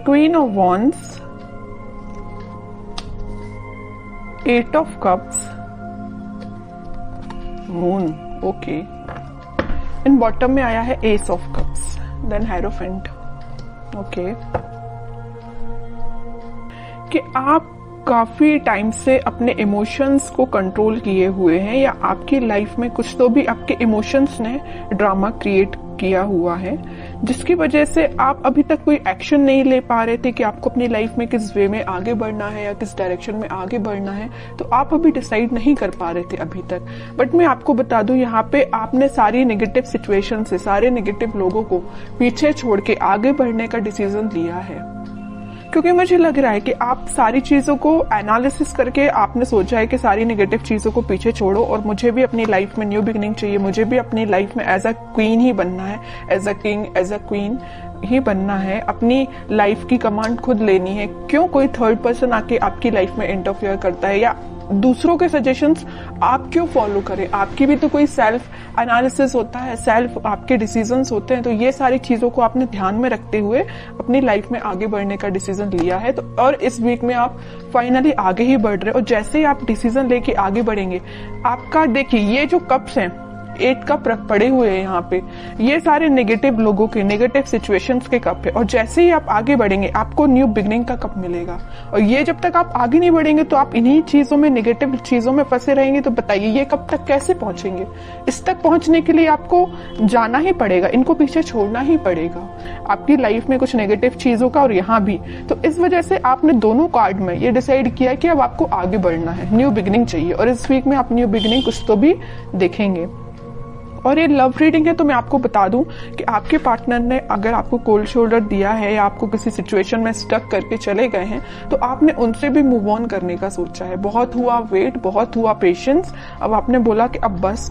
Queen of wands, 8 of cups, moon, okay. In bottom में आया है ace of cups, then hierophant, okay. कि आप काफी टाइम से अपने इमोशंस को कंट्रोल किए हुए हैं, या आपकी लाइफ में कुछ तो भी आपके इमोशंस ने ड्रामा क्रिएट किया हुआ है, जिसकी वजह से आप अभी तक कोई एक्शन नहीं ले पा रहे थे कि आपको अपनी लाइफ में किस वे में आगे बढ़ना है या किस डायरेक्शन में आगे बढ़ना है। तो आप अभी डिसाइड नहीं कर पा रहे थे अभी तक। बट मैं आपको बता दूं, यहाँ पे आपने सारी नेगेटिव सिचुएशन से, सारे नेगेटिव लोगों को पीछे छोड़ के आगे बढ़ने का डिसीजन लिया है, क्योंकि मुझे लग रहा है कि आप सारी चीजों को एनालिसिस करके आपने सोचा है कि सारी नेगेटिव चीजों को पीछे छोड़ो और मुझे भी अपनी लाइफ में न्यू बिगिनिंग चाहिए, मुझे भी अपनी लाइफ में एज अ क्वीन ही बनना है, as a king, as a queen ही बनना है, अपनी लाइफ की कमांड खुद लेनी है। क्यों कोई थर्ड पर्सन आके आपकी लाइफ में इंटरफेयर करता है, या दूसरों के सजेशंस आप क्यों फॉलो करें? आपकी भी तो कोई सेल्फ एनालिसिस होता है, सेल्फ आपके डिसीजंस होते हैं। तो ये सारी चीजों को आपने ध्यान में रखते हुए अपनी लाइफ में आगे बढ़ने का डिसीजन लिया है। तो और इस वीक में आप फाइनली आगे ही बढ़ रहे हो, और जैसे ही आप डिसीजन लेके आगे बढ़ेंगे, आपका देखिए ये जो कप्स हैं, 8 कप पड़े हुए हैं यहाँ पे, ये सारे नेगेटिव लोगों के, नेगेटिव सिचुएशंस के कप है। और जैसे ही आप आगे बढ़ेंगे आपको न्यू बिगनिंग का कप मिलेगा। और ये जब तक आप आगे नहीं बढ़ेंगे तो आप इन्हीं चीजों में, नेगेटिव चीजों में फंसे रहेंगे। तो बताइए ये कब तक कैसे पहुंचेंगे? इस तक पहुंचने के लिए आपको जाना ही पड़ेगा, इनको पीछे छोड़ना ही पड़ेगा, आपकी लाइफ में कुछ नेगेटिव चीजों का और यहाँ भी। तो इस वजह से आपने दोनों कार्ड में ये डिसाइड किया कि अब आपको आगे बढ़ना है, न्यू बिगनिंग चाहिए। और इस वीक में आप न्यू बिगनिंग कुछ तो भी देखेंगे। और ये लव रीडिंग है, तो मैं आपको बता दूं कि आपके पार्टनर ने अगर आपको कोल्ड शोल्डर दिया है या आपको किसी सिचुएशन में स्टक करके चले गए हैं, तो आपने उनसे भी मूव ऑन करने का सोचा है। बहुत हुआ वेट, बहुत हुआ पेशेंस, अब आपने बोला कि अब बस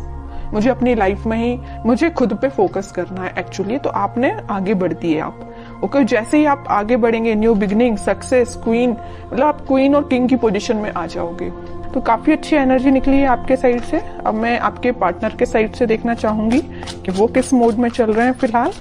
मुझे अपनी लाइफ में ही, मुझे खुद पे फोकस करना है एक्चुअली। तो आपने आगे बढ़ दिए आप, ओके। जैसे ही आप आगे बढ़ेंगे, न्यू बिगनिंग, सक्सेस, क्वीन, मतलब आप क्वीन और किंग की पोजीशन में आ जाओगे। तो काफी अच्छी एनर्जी निकली है आपके साइड से। अब मैं आपके पार्टनर के साइड से देखना चाहूंगी कि वो किस मोड में चल रहे हैं फिलहाल।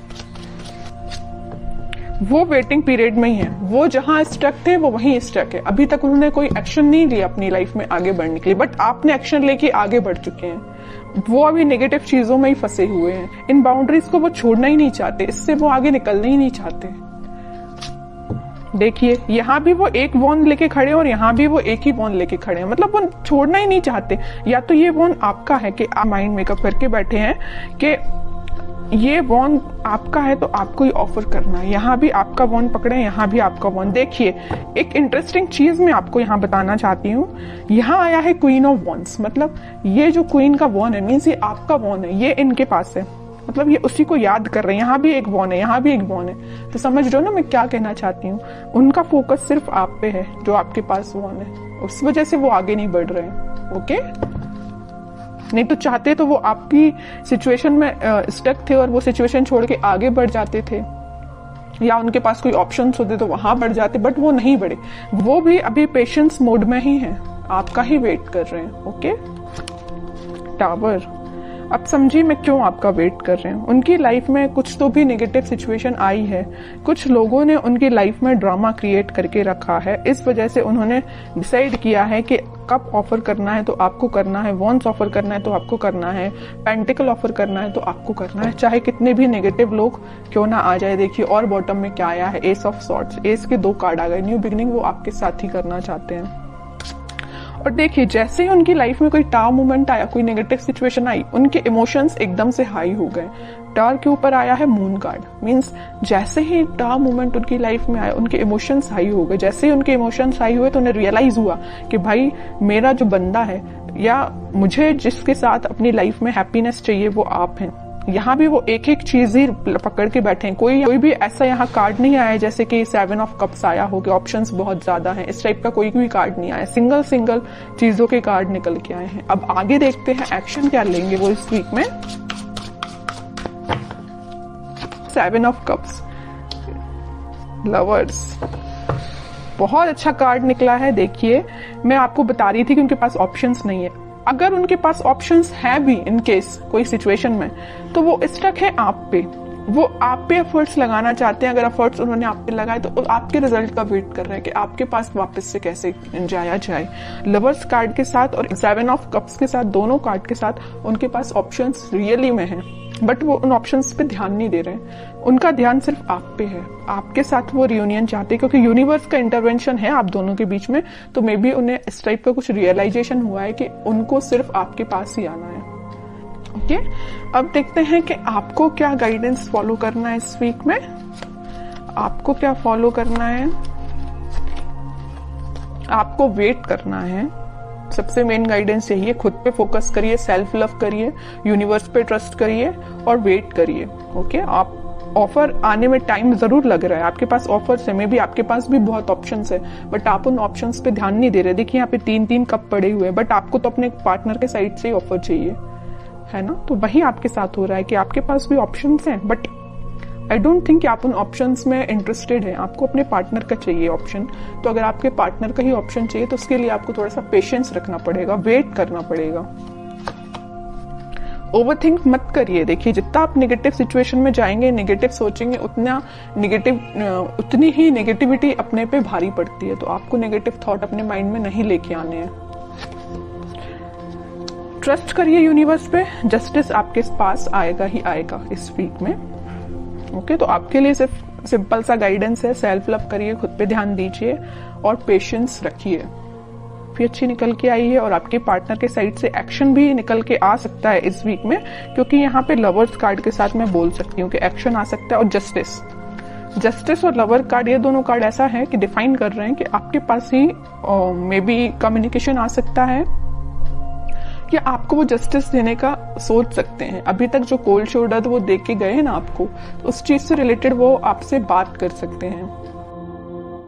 वो वेटिंग पीरियड में ही है, वो जहां स्टक थे वो वहीं स्टक है। अभी तक उन्होंने कोई एक्शन नहीं लिया अपनी लाइफ में आगे बढ़ने के लिए, बट आपने एक्शन लेके आगे बढ़ चुके हैं। वो अभी नेगेटिव चीजों में ही फंसे हुए हैं, इन बाउंड्रीज को वो छोड़ना ही नहीं चाहते, इससे वो आगे निकलना ही नहीं चाहते। देखिए यहाँ भी वो एक वॉन्ड लेके खड़े हैं और यहाँ भी वो एक ही वॉन्ड लेके खड़े हैं, मतलब वो छोड़ना ही नहीं चाहते। या तो ये वॉन्ड आपका है कि आप माइंड मेकअप करके बैठे हैं कि ये वॉन्ड आपका है तो आपको ही ऑफर करना है। यहाँ भी आपका वॉन्ड पकड़े, यहाँ भी आपका वॉन्ड। देखिए एक इंटरेस्टिंग चीज मैं आपको यहाँ बताना चाहती हूँ। यहाँ आया है क्वीन ऑफ वॉन्ड्स, मतलब ये जो क्वीन का वॉन्ड है मीन्स ये आपका वॉन्ड है, ये इनके पास है, मतलब ये उसी को याद कर रहे हैं। यहाँ भी एक वॉन है, यहाँ भी एक वॉन है। तो समझ रहे हो ना मैं क्या कहना चाहती हूँ? उनका फोकस सिर्फ आप पे है, जो आपके पास वॉन है, उस वजह से वो आगे नहीं बढ़ रहे हैं, ओके। नहीं तो चाहते तो वो आपकी सिचुएशन में स्टक थे और वो सिचुएशन छोड़ के आगे बढ़ जाते थे, या उनके पास कोई ऑप्शंस होते तो वहां बढ़ जाते, बट वो नहीं बढ़े। वो भी अभी पेशेंस मोड में ही है, आपका ही वेट कर रहे हैं, ओके। टावर, अब समझिए मैं क्यों आपका वेट कर रहे हैं। उनकी लाइफ में कुछ तो भी नेगेटिव सिचुएशन आई है, कुछ लोगों ने उनकी लाइफ में ड्रामा क्रिएट करके रखा है। इस वजह से उन्होंने डिसाइड किया है कि कप ऑफर करना है तो आपको करना है, वॉन्स ऑफर करना है तो आपको करना है, पेंटिकल ऑफर करना है तो आपको करना है, चाहे कितने भी नेगेटिव लोग क्यों ना आ जाए। देखिए और बॉटम में क्या आया है, एस ऑफ सॉर्ड्स, एस के 2 कार्ड आ गए। न्यू बिगनिंग वो आपके साथ ही करना चाहते हैं। और देखिए जैसे ही उनकी लाइफ में कोई टावर मोमेंट आया, कोई नेगेटिव सिचुएशन आई, उनके इमोशंस एकदम से हाई हो गए। टावर के ऊपर आया है मून कार्ड, मींस जैसे ही टावर मोमेंट उनकी लाइफ में आया उनके इमोशंस हाई हो गए। जैसे ही उनके इमोशंस हाई हुए तो उन्हें रियलाइज हुआ कि भाई मेरा जो बंदा है या मुझे जिसके साथ अपनी लाइफ में हैप्पीनेस चाहिए वो आप हैं। यहाँ भी वो एक एक चीज ही पकड़ के बैठे हैं। कोई भी ऐसा यहाँ कार्ड नहीं आया जैसे कि 7 ऑफ कप्स आया हो कि ऑप्शंस बहुत ज्यादा हैं, इस टाइप का कोई भी कार्ड नहीं आया। सिंगल चीजों के कार्ड निकल के आए हैं। अब आगे देखते हैं एक्शन क्या लेंगे वो इस वीक में। 7 ऑफ कप्स, लवर्स, बहुत अच्छा कार्ड निकला है। देखिए मैं आपको बता रही थी कि उनके पास ऑप्शंस नहीं है। अगर उनके पास ऑप्शंस हैं भी इन केस कोई सिचुएशन में, तो वो स्टक है आप पे। वो आप पे एफर्ट्स लगाना चाहते हैं। अगर एफर्ट्स उन्होंने आप पे लगाए तो आपके रिजल्ट का वेट कर रहे हैं कि आपके पास वापस से कैसे जाया जाए। लवर्स कार्ड के साथ और 7 ऑफ कप्स के साथ, दोनों कार्ड के साथ उनके पास ऑप्शंस रियली में हैं, बट वो उन ऑप्शंस पे ध्यान नहीं दे रहे हैं। उनका ध्यान सिर्फ आप पे है, आपके साथ वो रियूनियन चाहते हैं, क्योंकि यूनिवर्स का इंटरवेंशन है आप दोनों के बीच में। तो मे बी उन्हें इस टाइप का कुछ रियलाइजेशन हुआ है कि उनको सिर्फ आपके पास ही आना है। ओके, अब देखते हैं कि आपको क्या गाइडेंस फॉलो करना है इस वीक में। आपको क्या फॉलो करना है? आपको वेट करना है। सबसे मेन गाइडेंस यही है, खुद पे फोकस करिए, सेल्फ लव करिए, यूनिवर्स पे ट्रस्ट करिए और वेट करिए। ओके, आप ऑफर आने में टाइम जरूर लग रहा है, आपके पास ऑफर्स है, मे बी आपके पास भी बहुत ऑप्शंस है, बट आप उन ऑप्शंस पे ध्यान नहीं दे रहे। देखिए यहाँ पे 3-3 कप पड़े हुए हैं, बट आपको तो अपने पार्टनर के साइड से ही ऑफर चाहिए, है ना। तो वही आपके साथ हो रहा है कि आपके पास भी ऑप्शंस हैं, बट आई डोंट थिंक कि आप उन ऑप्शंस में इंटरेस्टेड हैं। आपको अपने पार्टनर का चाहिए ऑप्शन। तो अगर आपके पार्टनर का ही ऑप्शन चाहिए तो उसके लिए आपको थोड़ा सा पेशेंस रखना पड़ेगा, वेट करना पड़ेगा। ओवरथिंक मत करिए। देखिए जितना आप नेगेटिव सिचुएशन में जाएंगे, नेगेटिव सोचेंगे, उतनी ही नेगेटिविटी अपने पे भारी पड़ती है। तो आपको नेगेटिव थॉट अपने माइंड में नहीं लेके आने हैं। ट्रस्ट करिए यूनिवर्स पे, जस्टिस आपके पास आएगा ही आएगा इस वीक में। ओके, तो आपके लिए सिर्फ सिंपल सा गाइडेंस है, सेल्फ लव करिए, खुद पे ध्यान दीजिए और पेशेंस रखिए। फिर अच्छी निकल के आई है और आपके पार्टनर के साइड से एक्शन भी निकल के आ सकता है इस वीक में, क्योंकि यहाँ पे लवर्स कार्ड के साथ मैं बोल सकती हूँ कि एक्शन आ सकता है। और जस्टिस और लवर कार्ड, ये दोनों कार्ड ऐसा है कि डिफाइन कर रहे हैं कि आपके पास ही मे बी कम्युनिकेशन आ सकता है या आपको वो जस्टिस देने का सोच सकते हैं। अभी तक जो कोल्ड शोल्डर वो दे के गए हैं ना आपको, तो उस चीज से रिलेटेड वो आपसे बात कर सकते हैं।